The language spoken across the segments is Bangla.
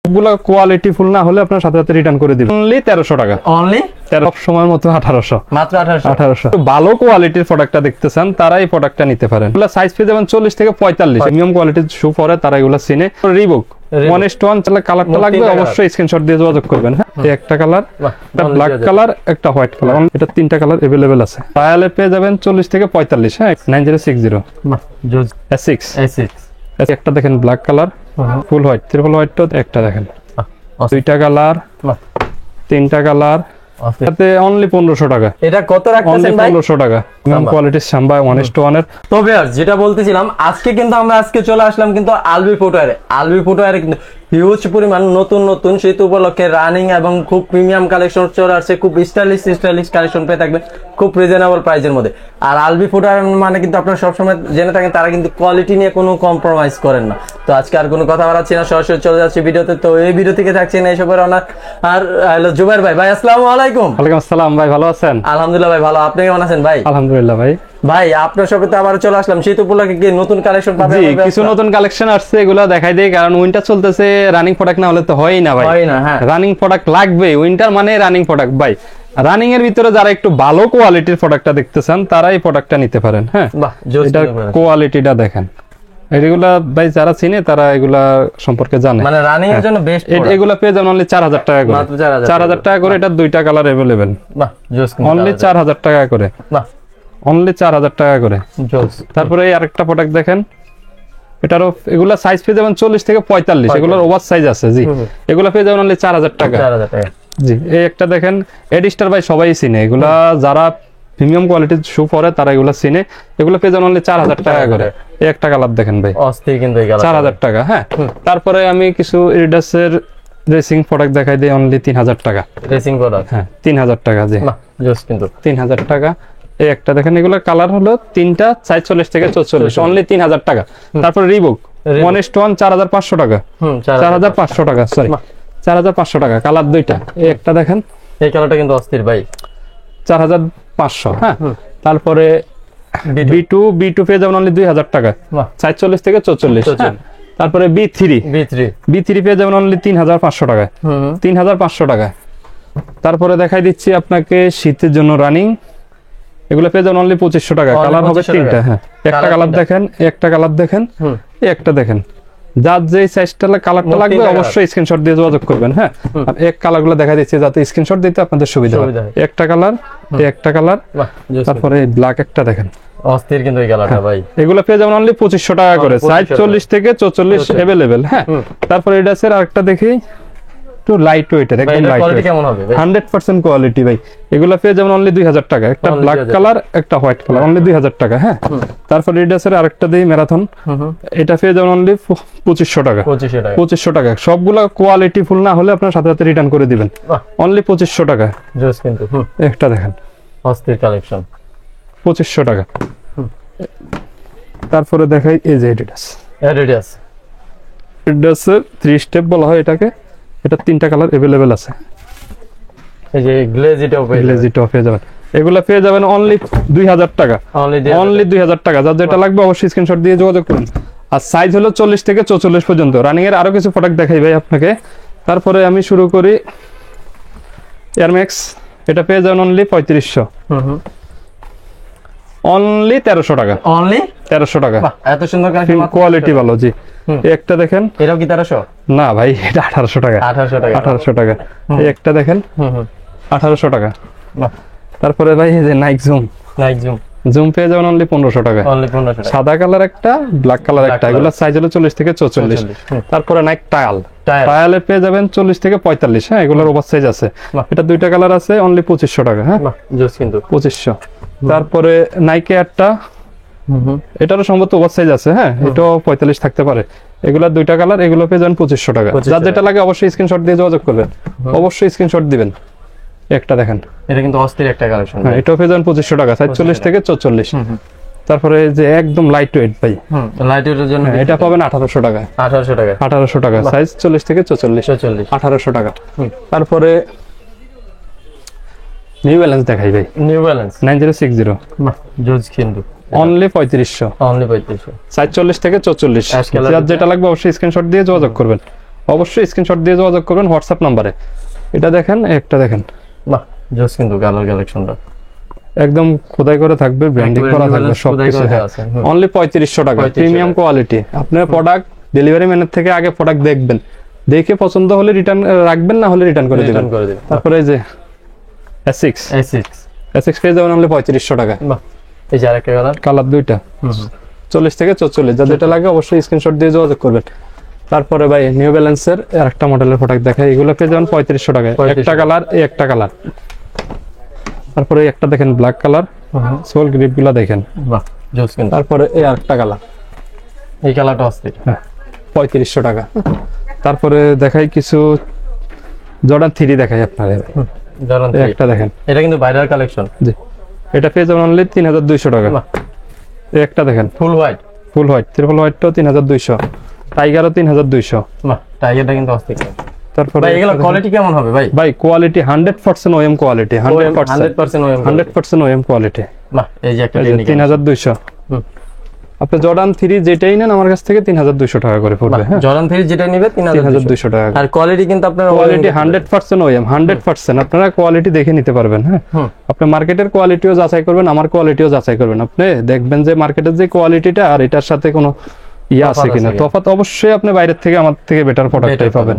সবগুলো কোয়ালিটি ফুল না হলে আপনার সাথে সাথে রিটার্ন করে দিবেন। অনলি 1300 টাকা। অনলি 13 সময়ের মতো 1800 মাত্র 1800। ভালো কোয়ালিটির প্রোডাক্টটা দেখতে চান তারা এই প্রোডাক্টটা নিতে পারেন। এগুলা সাইজ পেয়ে যাবেন 40 থেকে 45। প্রিমিয়াম কোয়ালিটির শু পরে তারা এগুলা চিনে। রিবক 1:1 চাইলে কালারটা লাগবে অবশ্যই স্ক্রিনশট দিয়ে যোগাযোগ করবেন। হ্যাঁ, একটা কালার, একটা ব্ল্যাক কালার, একটা হোয়াইট কালার, এটা তিনটা কালার अवेलेबल আছে। ট্রায়ালে পেয়ে যাবেন 40 থেকে 45। হ্যাঁ, 9060 জোজ S6 A6 একটা দেখেন ব্ল্যাক কালার, ফুল হোয়াইট, ট্রিপল হোয়াইট তো একটা দেখেন, দুইটা কালার, তিনটা কালার, এতে অনলি 1500 টাকা। এটা কত রাখতেছেন ভাই? 1500 টাকা। প্রিমিয়াম কোয়ালিটির সাম্বা 1:1 এর। তো ভিউয়ার্স, যেটা বলতেছিলাম, আজকে কিন্তু আমরা চলে আসলাম কিন্তু আলবি ফুটওয়্যারে। আলবি ফুটওয়্যারে কিন্তু হিউজ পরিমাণ নতুন শীত উপলক্ষে রানিং এবং খুব প্রিমিয়াম কালেকশন চলে আসছে। খুব স্টাইলিশ কালেকশন পেয়ে থাকবেন খুব রিজনেবল প্রাইসের মধ্যে। আর আলবি ফুটওয়্যার মানে কিন্তু আপনারা সবসময় জেনে থাকেন তারা কিন্তু কোয়ালিটি নিয়ে কোনো কম্প্রোমাইজ করেন না। তো আজকে আর কোনো কথা বাড়াচ্ছি না, সরাসরি চলে যাচ্ছি ভিডিওতে। তো এই ভিডিও থেকে থাকছেন এইসব ওনার আর হ্যালো জুবাইর ভাই। ভাই আসসালামু আলাইকুম। ওয়ালাইকুম আসসালাম ভাই, ভালো আছেন? আলহামদুলিল্লাহ ভাই ভালো, আপনি কেমন আছেন ভাই? আলহামদুলিল্লাহ ভাই। ভাই আপনার সাথে তো আবার চলে আসলাম, শীত উপলক্ষে কি নতুন কালেকশন পাবেন? জি, কিছু নতুন কালেকশন আসছে, এগুলো দেখাই দেই, কারণ উইন্টার চলতেছে, রানিং প্রোডাক্ট না হলে তো হয়ই না ভাই। হয় না, হ্যাঁ, রানিং প্রোডাক্ট লাগবে। উইন্টার মানে রানিং প্রোডাক্ট ভাই। রানিং এর ভিতরে যারা একটু ভালো কোয়ালিটির প্রোডাক্টটা দেখতে চান তারা এই প্রোডাক্টটা নিতে পারেন। হ্যাঁ, বাহ, জোস। এটা কোয়ালিটিটা দেখেন, এগুলা ভাই যারা চিনে তারা এগুলা সম্পর্কে জানে। মানে রানিং এর জন্য বেস্ট। এগুলা পেয়ে যাবেন অনলি 4000 টাকা করে। মাত্র 4000 টাকা করে। এটা দুইটা কালার अवेलेबल। বাহ, জোস। অনলি 4000 টাকা করে। বাহ, অনলি 4000 টাকা করে। জোস। তারপরে এই আরেকটা প্রোডাক্ট দেখেন, এটারও এগুলা সাইজ পেয়ে যাবেন 40 থেকে 45। এগুলোর ওভার সাইজ আছে। জি, এগুলা পেয়ে যাবেন অনলি 4000 টাকা। 4000 টাকা। জি, এই একটা দেখেন, এডিস্টার ভাই সবাই চিনে। এগুলা যারা প্রিমিয়াম কোয়ালিটির শু পরে তারা এগুলা চিনে। এগুলো পেয়ে যাবেন অনলি 4000 টাকা করে। এই একটা কালার দেখেন ভাই, অস্থির কিন্তু এই কালার। 4000 টাকা। হ্যাঁ, তারপরে আমি কিছু এডিডাসের রেসিং প্রোডাক্ট দেখাই দিই, অনলি 3000 টাকা। রেসিং প্রোডাক্ট, হ্যাঁ, 3000 টাকা। জি, বাহ, জোস কিন্তু 3000 টাকা। এই একটা দেখেন, এগুলো কালার হলো তিনটা, সাইজ 40 থেকে 44, অনলি 3000 টাকা। তারপর রিবক 1:1 4500 টাকা। 4500 টাকা, সরি 4500 টাকা। কালার দুইটা। এই একটা দেখেন, এই কালারটা কিন্তু অস্থির ভাই, 4500। হ্যাঁ, তারপরে B2 পেয়ে যাবেন অনলি 2000 টাকা, সাইজ 40 থেকে 44। তারপরে B3 পেয়ে যাবেন অনলি 3500 টাকা। 3500 টাকা। তারপরে দেখাই দিচ্ছি আপনাকে শীতের জন্য রানিং, এগুলো পেয়ে যাবেন অনলি 2500 টাকা। কালার হবে তিনটা। হ্যাঁ, একটা কালার দেখেন, একটা কালার দেখেন, এই একটা দেখেন। যার যে সাইজটা কালারটা লাগবে অবশ্যই স্ক্রিনশট দিয়ে যোগাযোগ করবেন। হ্যাঁ, আর এক কালারগুলো দেখা দিচ্ছি যাতে স্ক্রিনশট দিতে আপনাদের সুবিধা হয়। একটা কালার, একটা কালার, তারপরে ব্ল্যাক একটা দেখেন, অস্থির কিন্তু এই কালারটা ভাই। এগুলো পেয়ে যাবেন অনলি 2500 টাকা করে, সাইজ 40 থেকে 44 अवेलेबल। হ্যাঁ, তারপরে এটা স্যার আরেকটা দেখি, একটু লাইট ওয়েটের, একদম লাইট ওয়েট, কেমন হবে 100% কোয়ালিটি ভাই। এগুলো পেয়ে যাবেন অনলি 2000 টাকা। একটা ব্ল্যাক কালার, একটা হোয়াইট কালার, অনলি 2000 টাকা। হ্যাঁ, তারপরে এটা স্যার আরেকটা দেই ম্যারাথন, এটা পেয়ে যাবেন অনলি 2500 টাকা। 2500 টাকা। সবগুলা কোয়ালিটি ফুল না হলে আপনার সাথে সাথে রিটার্ন করে দিবেন। অনলি 2500 টাকা। জোস কিন্তু একটা দেখেন, অস্থির কালেকশন, 2500 টাকা। তারপরে দেখাই এই যে এডিডাস 3 স্টেপ বলা হয় এটাকে। এটা তিনটা কালার अवेलेबल আছে। এই যে গ্লেজিটাও পেয়ে যাবেন। এগুলা পেয়ে যাবেন অনলি 2000 টাকা। অনলি 2000 টাকা। যার যেটা লাগবে অবশ্যই স্ক্রিনশট দিয়ে যোগাযোগ করুন। আর সাইজ হলো 40 থেকে 44 পর্যন্ত। রানিং এর আরো কিছু প্রোডাক্ট দেখাই ভাই আপনাকে। তারপরে আমি শুরু করি এয়ারম্যাক্স, এটা পেয়ে যাবেন অনলি 3500। অনলি 1300 টাকা। অনলি 1300 টাকা। এত সুন্দর কালেকশন, কোয়ালিটি ভালো। জি, একটা দেখেন, এটাও কি 1300? না ভাই, এটা 1800 টাকা। 1800 টাকা। এই একটা দেখেন, 1800 টাকা। তারপরে ভাই এই যে নাইক জুম পেয়ে যাবেন অনলি 1500 টাকা। সাদা কালার একটা, ব্ল্যাক কালার একটা। এগুলো সাইজ হলো 40 থেকে 44। তারপরে নাইক টায়ালে পেয়ে যাবেন 40 থেকে 45। হ্যাঁ, এগুলোর ওভার সাইজ আছে। এটা দুইটা কালার আছে, অনলি 2500 টাকা। হ্যাঁ, কিন্তু 2500। তারপরে নাইকে একটা, এটারও সম্ভবত ওভার সাইজ আছে। হ্যাঁ, এটাও 45 থাকতে পারে। এগুলা দুইটা কালার, এগুলো পেয়ে যাবেন 2500 টাকা। যার যেটা লাগে অবশ্যই স্ক্রিনশট দিয়ে যোগাযোগ করবেন। অবশ্যই স্ক্রিনশট দিবেন। একটা দেখেন, এটা কিন্তু অস্থির একটা কালেকশন। হ্যাঁ, এটাও পেয়ে যাবেন 2500 টাকা, সাইজ 40 থেকে 44। তারপরে যে একদম লাইট ওয়েট ভাই, লাইট ওয়েটের জন্য এটা পাবেন 1800 টাকা। 1800 টাকা, সাইজ 40 থেকে 44। 1800 টাকা। তারপরে নিউ ব্যালেন্স দেখাই ভাই, নিউ ব্যালেন্স 9060। জোজ কিন্তু অনলি 3500। অনলি 3500, সাইজ 40 থেকে 44। যার যেটা লাগবে অবশ্যই স্ক্রিনশট দিয়ে যোগাযোগ করবেন। অবশ্যই স্ক্রিনশট দিয়ে যোগাযোগ করবেন হোয়াটসঅ্যাপ নাম্বারে। এটা দেখেন, একটা দেখেন, বাহ জোস কিন্তু কালার কালেকশনটা একদম খোদাই করে থাকবে, ব্র্যান্ডিং করা থাকবে সবকিছু। অনলি 3500 টাকা, প্রিমিয়াম কোয়ালিটি। আপনার প্রোডাক্ট ডেলিভারি ম্যানের থেকে আগে প্রোডাক্ট দেখবেন, দেখে পছন্দ হলে রিটার্ন রাখবেন, না হলে রিটার্ন করে দিবেন। তারপরে এই যে S6 পেয়ে যাবেন অনলি 3500 টাকা। বাহ এই যে আরেকটা কালার দুইটা 40 থেকে 44, যা যেটা লাগে অবশ্যই স্ক্রিনশট দিয়ে যোগাযোগ করবেন। তারপরে ভাই নিউ ব্যালেন্সের আরেকটা মডেলের প্রোডাক্ট দেখাই, এগুলো পেয়ে যাবেন 3500 টাকায়। একটা কালার, এই একটা কালার। তারপরে একটা দেখেন ব্ল্যাক কালার, সোল গ্রিপ গুলা দেখেন, বাহ জোস কিন্তু। তারপরে এই আরেকটা কালার, এই কালারটা অস্থির, 3500 টাকা। তারপরে দেখাই কিছু জর্ডান 3 দেখাই আপনাদের। জর্ডান 3 একটা দেখেন, এটা কিন্তু ভাইরাল কালেকশন। জি, এটা পেয়ে যাবেন অনলি 3200 টাকা। এই একটা দেখেন ফুল হোয়াইট, ট্রিপল হোয়াইটটাও 3200, টাইগারও 3200। বাহ টাইগারটা কিন্তু অস্থির। তারপরে ভাই এগুলা কোয়ালিটি কেমন হবে ভাই? ভাই quality 100% OM quality, 100% OM quality. বাহ এই যে একটা 3200। আপনি জর্ডান 3 যেটাই নেন আমার কাছ থেকে 3200 টাকা করে পড়বে। হ্যাঁ, জর্ডান 3 যেটা নিবে 3200 টাকা। আর কোয়ালিটি কিন্তু আপনারা কোয়ালিটি 100% ওএম, 100% আপনারা কোয়ালিটি দেখে নিতে পারবেন। হ্যাঁ, আপনি মার্কেটের কোয়ালিটিও যাচাই করবেন, আমার কোয়ালিটিও যাচাই করবেন। আপনি দেখবেন যে মার্কেটের যে কোয়ালিটিটা আর এটার সাথে কোনো ইয়া আছে কিনা। তফাৎ অবশ্যই আপনি বাইরের থেকে আমার থেকে বেটার প্রোডাক্টটাই পাবেন।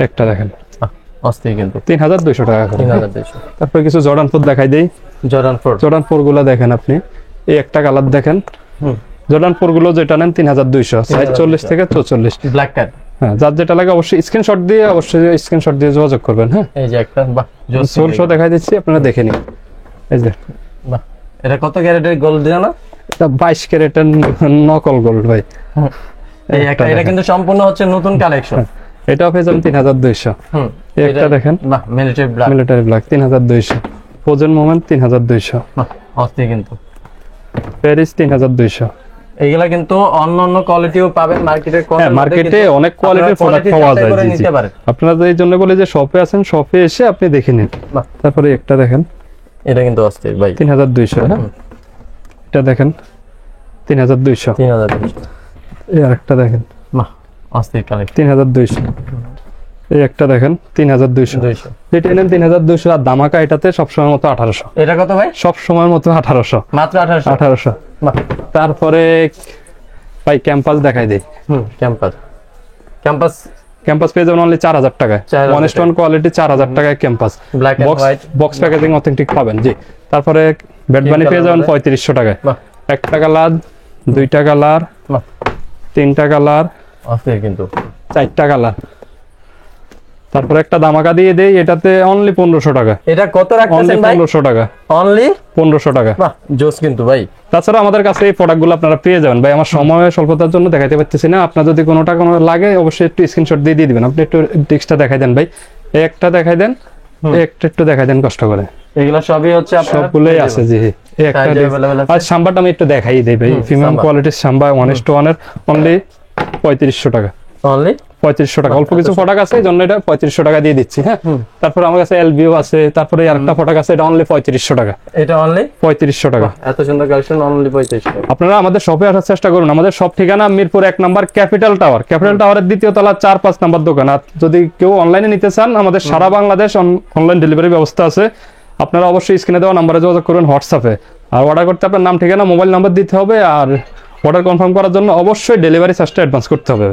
একটা দেখেন অস্থির কিন্তু 3200 টাকা করে। 3200। তারপর কিছু জর্ডান 4 দেখাই দেই। জর্ডান 4 গুলো দেখেন আপনি, এই একটা কালার দেখেন। জর্ডান 4 গুলো যেটা নেন 3200, সাইজ 40 থেকে 44, ব্ল্যাক কাট। হ্যাঁ, যার যেটা লাগে অবশ্যই স্ক্রিনশট দিয়ে যোগাযোগ করবেন। হ্যাঁ, এই যে একটা বাহ সোল শো দেখাই দিচ্ছি, আপনারা দেখে নিন। এই যে বাহ, এটা কত ক্যারেটের গোল্ড জানা? এটা 22 ক্যারেটের নকল গোল্ড ভাই। এই একটা, এটা কিন্তু সম্পূর্ণ হচ্ছে নতুন কালেকশন। এটাও পেয়ে যাবেন 3200। এই একটা দেখেন, বাহ মিলিটারি ব্ল্যাক 3200, ফোজেন মোমেন্ট 3200, অস্থির কিন্তু। প্যারিস 3200। এইগুলা কিন্তু অন্য কোয়ালিটিও পাবেন মার্কেটের। মার্কেটে অনেক কোয়ালিটির প্রোডাক্ট পাওয়া যায়। জি, আপনারা এই জন্য বলে যে শপে আছেন, শপে এসে আপনি দেখে নিন। তারপরে একটা দেখেন, এটা কিন্তু অস্থির ভাই 3200। হ্যাঁ, এটা দেখেন 3200। এই আরেকটা দেখেন, বাহ অস্থির কালেকশন 3200। এই একটা দেখেন 3200। যেটা নেন 3200, আর দামাকা এটাতে সবসময় মতো 1800। এটা কত ভাই? সব সময় মতো 1800, মাত্র 1800। তারপরে ভাই ক্যাম্পাস দেখাই দেই। ক্যাম্পাস পেয়ে যাবেন অনলি 4000 টাকায়। 1:1 কোয়ালিটি 4000 টাকায় campus, black and white, box packaging authentic পাবেন। জি, তারপরে ব্যাট বানি পেয়ে যাবেন 3500 টাকায়। একটা কালার, দুইটা কালার, তিনটা কালার, অস্থির কিন্তু 4টা কালার। তারপরে একটা দামাকা দিয়ে দেই, এটাতে অনলি 1500 টাকা। এটা কত রাখতেছেন ভাই? 1500 টাকা, অনলি 1500 টাকা। বাহ জোস কিন্তু ভাই। তাছাড়া আমাদের কাছে এই প্রোডাক্টগুলো আপনারা পেয়ে যাবেন ভাই। আমার সময় স্বল্পতার জন্য দেখাইতে পারতেছি না। আপনার যদি কোনোটা কোনো লাগে অবশ্যই একটু স্ক্রিনশট দিয়ে দিবেন। আপনি একটু টেক্সটটা দেখাই দেন ভাই, এই একটা দেখাই দেন, একটু দেখাই দেন কষ্ট করে। এগুলো সবই হচ্ছে আপনার সবগুলোই আছে। জি, এই একটা আর সাম্বাটা আমি একটু দেখাই দেই ভাই। প্রিমিয়াম কোয়ালিটির সাম্বা 1:1 অনলি 3500 টাকা। অনলি 3500 টাকা। অল্প কিছু প্রোডাক্ট আছে, এই জন্য এটা 3500 টাকা দিয়ে দিচ্ছি। হ্যাঁ, তারপরে আমার কাছে এলবিও আছে, তারপরে আরেকটা প্রোডাক্ট আছে, এটা অনলি 3500 টাকা। এটা অনলি 3500 টাকা। এত সুন্দর কালেকশন অনলি 3500 টাকা। আপনারা আমাদের শপে আসার চেষ্টা করুন। আমাদের সব ঠিকানা মিরপুর 1 নম্বর ক্যাপিটাল টাওয়ারের দ্বিতীয় তলা 4-5 নম্বর দোকান। আর যদি কেউ অনলাইনে নিতে চান, আমাদের সারা বাংলাদেশ অনলাইন ডেলিভারি ব্যবস্থা আছে। আপনারা অবশ্যই স্ক্রিনে দেওয়া নম্বরে যোগাযোগ করুন হোয়াটসঅ্যাপে। আর অর্ডার করতে আপনার নাম, ঠিকানা, মোবাইল নাম্বার দিতে হবে। আর অর্ডার কনফার্ম করার জন্য অবশ্যই ডেলিভারি চার্জটা অ্যাডভান্স করতে হবে।